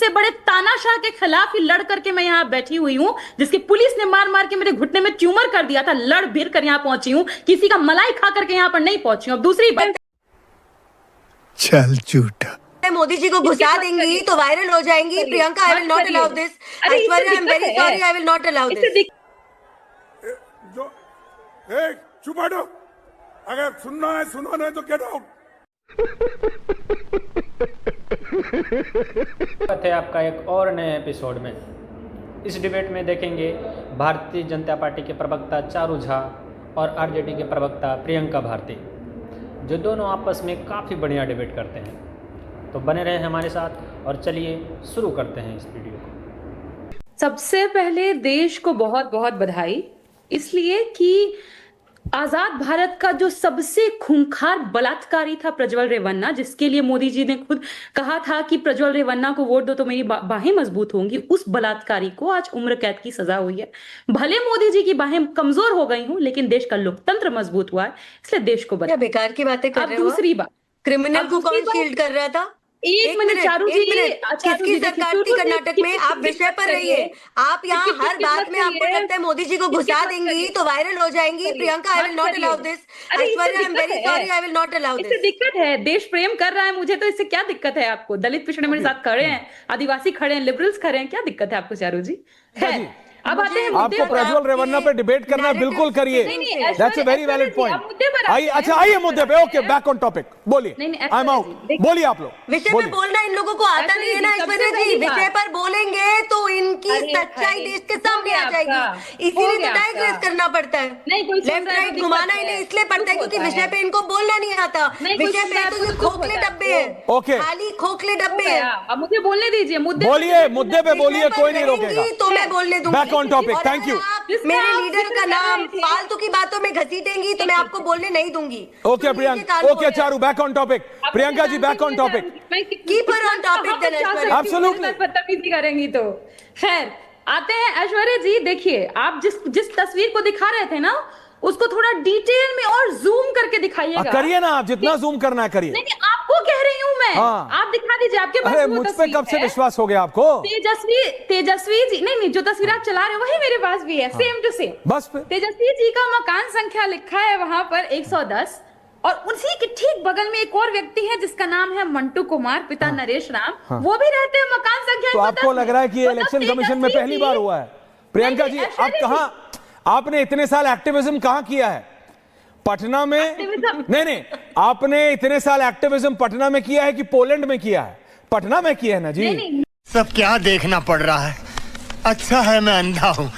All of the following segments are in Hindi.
सबसे बड़े तानाशाह के खिलाफ ही लड़ करके मैं यहाँ बैठी हुई हूँ, जिसकी पुलिस ने मार मार के मेरे घुटने में ट्यूमर कर दिया था। लड़ भिड़ कर यहाँ पहुंची हूँ, किसी का मलाई खा करके यहाँ पर नहीं पहुंची हूँ। अब दूसरी बात, चल झूठा मोदी जी को घुसा देंगी तो वायरल हो जाएंगी। Priyanka, I will not allow this. Aishwarya, I am very sorry, I will not allow this. चुप हटो, अगर सुनना है सुनो, नहीं तो गेट आउट। स्वागत है आपका एक और नए एपिसोड में। इस डिबेट में देखेंगे भारतीय जनता पार्टी के प्रवक्ता चारू झा और आरजेडी के प्रवक्ता प्रियंका भारती, जो दोनों आपस में काफ़ी बढ़िया डिबेट करते हैं। तो बने रहे हमारे साथ और चलिए शुरू करते हैं इस वीडियो को। सबसे पहले देश को बहुत बहुत बधाई, इसलिए कि आजाद भारत का जो सबसे खूंखार बलात्कारी था प्रज्वल रेवन्ना, जिसके लिए मोदी जी ने खुद कहा था कि प्रज्वल रेवन्ना को वोट दो तो मेरी बाहें मजबूत होंगी, उस बलात्कारी को आज उम्र कैद की सजा हुई है। भले मोदी जी की बाहें कमजोर हो गई हूं, लेकिन देश का लोकतंत्र मजबूत हुआ है, इसलिए देश को बधाई। बेकार की बातें कर रहे हो। दूसरी बात, क्रिमिनल को कौन शील्ड कर रहा था? एक मिनट चारू जी, किसकी सरकार थी कर्नाटक में? आप विषय पर रहिए। आप यहाँ हर बात में आपको लगता है मोदी जी को घुसा देंगी तो वायरल हो जाएंगी। Priyanka, I will not allow this. Aishwarya, I am very sorry, I will not allow this. दिक्कत है, देश प्रेम कर रहा है मुझे, तो इससे क्या दिक्कत है आपको? दलित पिछड़े मेरे साथ खड़े हैं, आदिवासी खड़े हैं, लिबरल्स खड़े हैं, क्या दिक्कत है आपको चारू जी? है अब आते हैं आपको प्रज्वल रेवन्ना पे डिबेट करना है, बिल्कुल करिए। That's a very valid point. आइए, अच्छा आइए मुद्दे पे। ओके, बैक ऑन टॉपिक, बोलिए। आई एम आउट, बोलिए आप लोग। विषय पे बोलना इन लोगों को आता नहीं है ना ऐश्वर्या जी। विषय पर बोलेंगे तो इनकी सच्चाई देश के सामने आ जाएगी, इसीलिए तो डाइग्रेस करना पड़ता है। लेफ्ट राइट घुमाना इन्हें इसलिए पड़ता है क्योंकि विषय पे इनको बोलना नहीं आता। विषय पे तो ये खोखले डब्बे हैं, ओके, खाली खोखले डब्बे हैं। अब मुझे बोलने दीजिए, बोलिए, मुद्दे पे बोलिए, कोई नहीं रोकेगा। तो मैं बोलने दूंगी। Back on topic, thank you. मेरे लीडर का नाम फालतू की बातों में घसीटेंगी तो मैं आपको बोलने नहीं दूंगी। Okay Priyanka, okay Charu, back on topic. Priyanka ji, back on topic. Keep her on topic then Aishwarya. Absolutely, बदतमीजी करेंगी तो। खैर, आते हैं ऐश्वर्या जी। देखिए, आप जिस तस्वीर को दिखा रहे थे ना, उसको थोड़ा डिटेल में और जूम करके दिखाइएगा। करिए ना, आप जितना जूम करना है करिए। नहीं, आपको कह रही हूँ मैं। हाँ। आप दिखा दीजिए, आपके पास अरे मुझ पे कब से विश्वास हो गया आपको? तेजस्वी जी, नहीं, जो तस्वीर आप चला रहे हो वही मेरे पास भी है, सेम टू सेम। बस तेजस्वी जी का मकान संख्या लिखा है वहां पर 110, और उसी के ठीक बगल में एक और व्यक्ति है जिसका नाम है मंटू कुमार, पिता नरेश राम। वो भी रहते हैं मकान संख्या 110। तो आपको लग रहा है कि इलेक्शन कमीशन में पहली बार हुआ है? प्रियंका जी, आप कहाँ, आपने इतने साल एक्टिविज्म कहाँ किया है? पटना में? नहीं, आपने इतने साल एक्टिविज्म पटना में किया है कि पोलैंड में किया है? पटना में किया है ना जी। सब क्या देखना पड़ रहा है? अच्छा है मैं अंधा हूँ।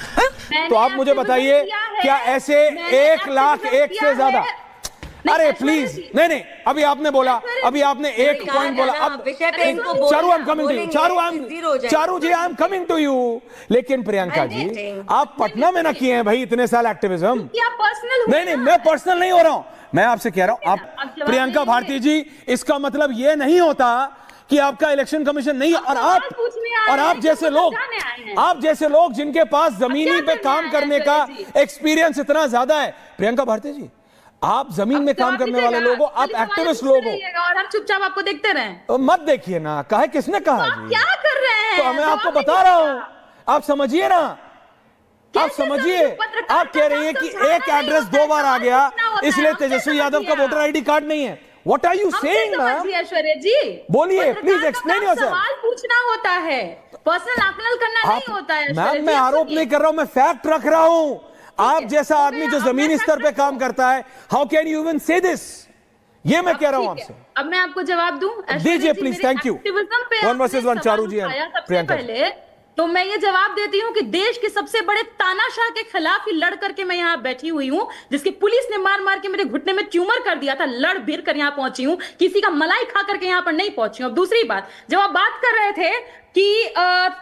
तो आप मुझे बताइए, क्या ऐसे 1,01,000 से ज्यादा? अरे प्लीज, नहीं, अभी आपने बोला, अभी आपने एक पॉइंट बोला। अब Charu, I am coming to you. Charu ji, I am coming to you. लेकिन प्रियंका जी, आप पटना में ना किए हैं भाई इतने साल एक्टिविज्म। नहीं, मैं पर्सनल नहीं हो रहा हूं, मैं आपसे कह रहा हूं। आप प्रियंका भारती जी, इसका मतलब ये नहीं होता कि आपका इलेक्शन कमीशन नहीं। और आप जैसे लोग जिनके पास जमीनी पे काम करने का एक्सपीरियंस इतना ज्यादा है। प्रियंका भारती जी, आप जमीन में काम करने वाले लोग हो, आप एक्टिविस्ट लोग हो, और हम चुपचाप आपको देखते रहें। तो मत देखिए ना, कहे किसने कहा जी? क्या कर रहे हैं? तो मैं आपको बता रहा हूं, आप समझिए ना, आप समझिए। आप कह रही है कि एक एड्रेस 2 बार आ गया, इसलिए तेजस्वी यादव का वोटर आईडी कार्ड नहीं है। What are you saying ma'am? Aishwarya ji, बोलिए, प्लीज एक्सप्लेन योरसेल्फ। सवाल पूछना होता है, पर्सनल आकलन करना नहीं होता है। मैम, मैं आरोप नहीं कर रहा हूं, मैं फैक्ट रख रहा हूं। आप जैसा आदमी जो जमीनी स्तर पे काम करता है, हाउ कैन यू इवन से दिस? ये मैं कह रहा हूं आपसे। अब मैं आपको जवाब दूं? दीजिए please, thank you. 1 versus 1, Charu ji, Priyanka. पहले तो मैं ये जवाब देती हूँ कि देश के सबसे बड़े तानाशाह के खिलाफ ही लड़ करके मैं यहाँ बैठी हुई हूँ, जिसकी पुलिस ने मार मार के मेरे घुटने में ट्यूमर कर दिया था। लड़ भिड़ कर यहाँ पहुंची हूँ, किसी का मलाई खा करके यहाँ पर नहीं पहुंची हूँ। अब दूसरी बात, जब आप बात कर रहे थे कि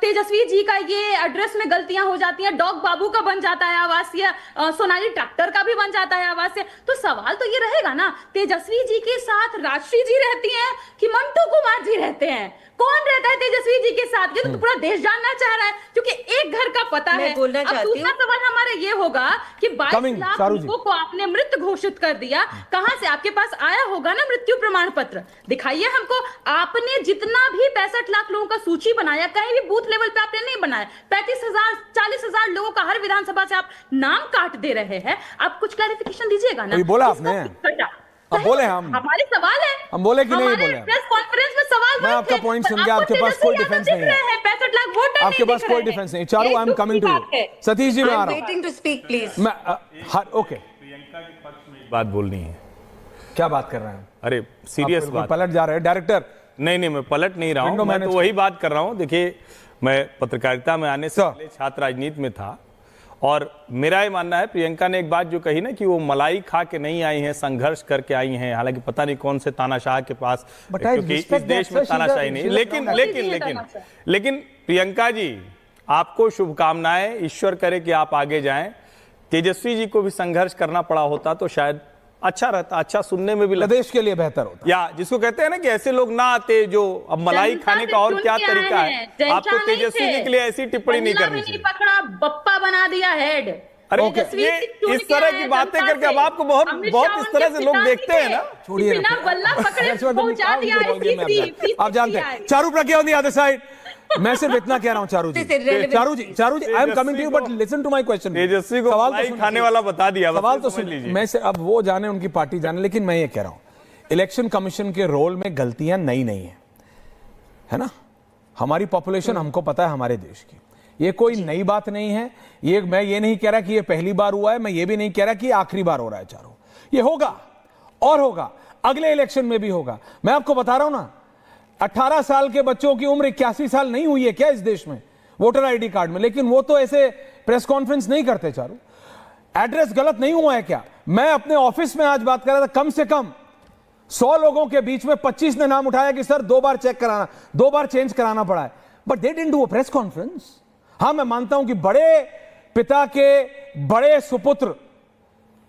तेजस्वी जी का ये एड्रेस में गलतियां हो जाती हैं, डॉग बाबू का बन जाता है आवासीय, सोनाली ट्रैक्टर का भी बन जाता है आवासीय, तो सवाल तो ये रहेगा ना, तेजस्वी जी के साथ राजश्री जी रहती हैं कि मंटू कुमार जी रहते हैं? कौन रहता है तेजस्वी जी के साथ गए तो पूरा देश जानना चाह रहा है, क्योंकि एक घर का पता है। बोलना अब चाहती दूसरा सवाल हमारा ये होगा कि 22 लाख लोगों को आपने मृत घोषित कर दिया, कहां से आपके पास आया होगा ना मृत्यु प्रमाण पत्र? दिखाइए हमको। आपने जितना भी 65 लाख लोगों का सूची बनाया, कहीं भी बूथ लेवल पे आपने नहीं बनाया। 35,000 40,000 लोगों का हर विधानसभा से आप नाम काट दे रहे हैं। आप कुछ क्लैरिफिकेशन दीजिएगा ना। बोला आपने, अब बोले हम, हमारे सवाल है, हम बोले कि नहीं बोले? प्रेस कॉन्फ्रेंस में सवाल मैं आपका पॉइंट सुन के, आपके पास कोई डिफेंस नहीं है, 65 लाख वोटर आपके पास कोई डिफेंस नहीं। Charu, I am coming to you. Satish ji, मैं आ रहा हूं। Waiting to speak please. मैं ओके, बात बोलनी है। क्या बात कर रहे हैं? अरे सीरियस बात। पलट जा रहे हैं डायरेक्टर? नहीं, मैं पलट नहीं रहा हूं, मैं तो वही बात कर रहा हूं। देखिए, मैं पत्रकारिता में आने से पहले छात्र राजनीति में था, और मेरा ये मानना है, प्रियंका ने एक बात जो कही ना कि वो मलाई खा के नहीं आई हैं, संघर्ष करके आई हैं, हालांकि पता नहीं कौन से तानाशाह के पास, क्योंकि इस देश में तानाशाही नहीं। लेकिन प्रियंका जी, आपको शुभकामनाएं, ईश्वर करे कि आप आगे जाएं। तेजस्वी जी को भी संघर्ष करना पड़ा होता तो शायद अच्छा रहता, अच्छा सुनने में भी देश के लिए बेहतर होता। या जिसको कहते हैं ना कि ऐसे लोग ना आते जो अब मलाई खाने का और क्या तरीका है। आपको तेजस्वी जी के लिए ऐसी टिप्पणी नहीं करनी चाहिए। पकड़ा, बप्पा बना दिया हेड। अरे ये इस तरह की बातें करके अब आपको बहुत इस तरह से लोग देखते हैं ना। छोड़िए, आप जानते हैं। Charu Pragya on the other side. मैं सिर्फ इतना कह रहा हूं, Charu ji, I am coming to you, but listen to my question. Tejashwi को मलाई खाने वाला बता दिया, सवाल तो सुन लीजिए। मैं अब वो जाने, उनकी पार्टी जाने, लेकिन मैं ये कह रहा हूं, इलेक्शन कमीशन के रोल में गलतियां नई नहीं है ना? हमारी पॉपुलेशन, हमको पता है हमारे देश की, ये कोई नई बात नहीं है। ये मैं ये नहीं कह रहा कि ये पहली बार हुआ है, मैं ये भी नहीं कह रहा कि आखिरी बार हो रहा है। चारों, ये होगा और होगा, अगले इलेक्शन में भी होगा। मैं आपको बता रहा हूं ना, 18 साल के बच्चों की उम्र 81 साल नहीं हुई है क्या इस देश में वोटर आईडी कार्ड में? लेकिन वो तो ऐसे प्रेस कॉन्फ्रेंस नहीं करते। चारू, एड्रेस गलत नहीं हुआ है क्या? मैं अपने ऑफिस में आज बात कर रहा था, कम से कम 100 लोगों के बीच में 25 ने नाम उठाया कि सर 2 बार चेक कराना, 2 बार चेंज कराना पड़ा है, but they didn't do a press conference. हां, मैं मानता हूं कि बड़े पिता के बड़े सुपुत्र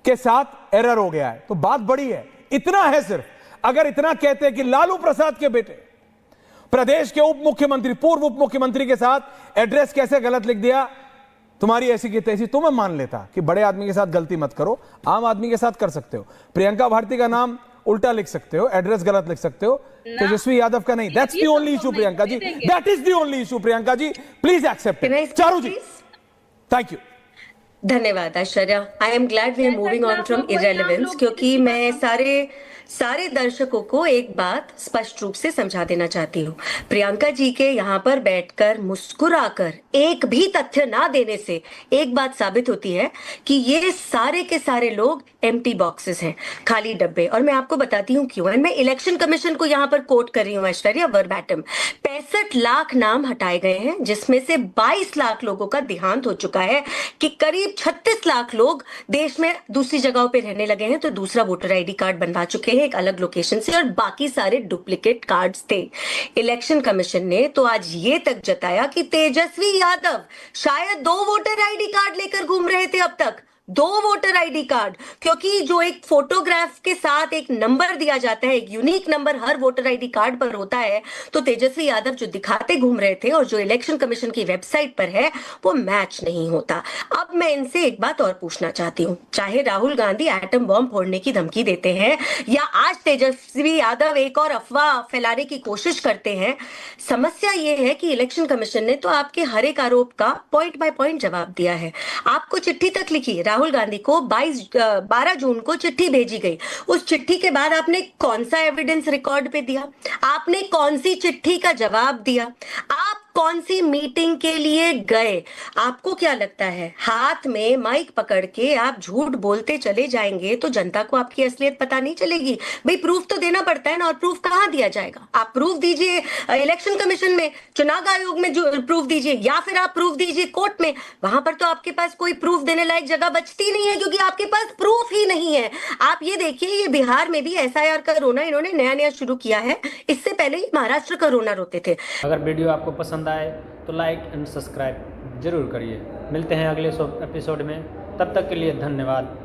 के साथ एरर हो गया है, तो बात बड़ी है, इतना है सिर्फ। अगर इतना कहते हैं कि लालू प्रसाद के बेटे प्रदेश के उप मुख्यमंत्री, पूर्व उप मुख्यमंत्री के साथ एड्रेस कैसे गलत लिख दिया, तुम्हारी ऐसी की तैसी, तो मैं मान लेता कि बड़े आदमी के साथ गलती मत करो, आम आदमी के साथ कर सकते हो। प्रियंका भारती का नाम उल्टा लिख सकते हो, एड्रेस गलत लिख सकते हो, तेजस्वी यादव का नहीं। That's the only issue Priyanka ji, that is the only issue Priyanka ji, please accept it. Charu ji, thank you. धन्यवाद आश्चर्या। I am glad we are moving on from irrelevance, क्योंकि मैं सारे दर्शकों को एक बात स्पष्ट रूप से समझा देना चाहती हूँ। प्रियंका जी के यहाँ पर बैठकर मुस्कुराकर एक भी तथ्य ना देने से एक बात साबित होती है कि ये सारे के सारे लोग एम्प्टी बॉक्सेस हैं, खाली डब्बे। और मैं आपको बताती हूँ क्यों। मैं इलेक्शन कमीशन को यहाँ पर कोट कर रही हूँ ऐश्वर्या, वर्बैटम। 65 लाख नाम हटाए गए हैं, जिसमें से 22 लाख लोगों का देहांत हो चुका है, कि करीब 36 लाख लोग देश में दूसरी जगहों पे रहने लगे हैं, तो दूसरा वोटर आईडी कार्ड बनवा चुके हैं एक अलग लोकेशन से, और बाकी सारे डुप्लीकेट कार्ड्स थे। इलेक्शन कमीशन ने तो आज ये तक जताया कि तेजस्वी यादव शायद 2 वोटर आईडी कार्ड लेकर घूम रहे थे अब तक, 2 वोटर आईडी कार्ड, क्योंकि जो एक फोटोग्राफ के साथ एक नंबर दिया जाता है, एक यूनिक नंबर हर वोटर आईडी कार्ड पर होता है, तो तेजस्वी यादव जो दिखाते घूम रहे थे और जो इलेक्शन कमीशन की वेबसाइट पर है वो मैच नहीं होता। अब मैं इनसे एक बात और पूछना चाहती हूँ, चाहे राहुल गांधी एटम बॉम्ब फोड़ने की धमकी देते हैं या आज तेजस्वी यादव एक और अफवाह फैलाने की कोशिश करते हैं, समस्या ये है कि इलेक्शन कमीशन ने तो आपके हर एक आरोप का पॉइंट बाय पॉइंट जवाब दिया है। आपको चिट्ठी तक लिखी, राहुल गांधी को 12 जून को चिट्ठी भेजी गई। उस चिट्ठी के बाद आपने कौन सा एविडेंस रिकॉर्ड पे दिया? आपने कौन सी चिट्ठी का जवाब दिया? आप कौन सी मीटिंग के लिए गए? आपको क्या लगता है हाथ में माइक पकड़ के आप झूठ बोलते चले जाएंगे तो जनता को आपकी असलियत पता नहीं चलेगी? भाई प्रूफ तो देना पड़ता है ना, और प्रूफ कहाँ दिया जाएगा? आप प्रूफ दीजिए इलेक्शन कमीशन में, चुनाव आयोग में जो प्रूफ दीजिए, या फिर आप प्रूफ दीजिए कोर्ट में। वहां पर तो आपके पास कोई प्रूफ देने लायक जगह बचती नहीं है, क्योंकि आपके पास प्रूफ ही नहीं है। आप ये देखिए, ये बिहार में भी SIR का रोना इन्होंने नया शुरू किया है, इससे पहले ही महाराष्ट्र का रोना रोते थे। अगर वीडियो आपको पसंद आए तो लाइक एंड सब्सक्राइब जरूर करिए। मिलते हैं अगले एपिसोड में, तब तक के लिए धन्यवाद।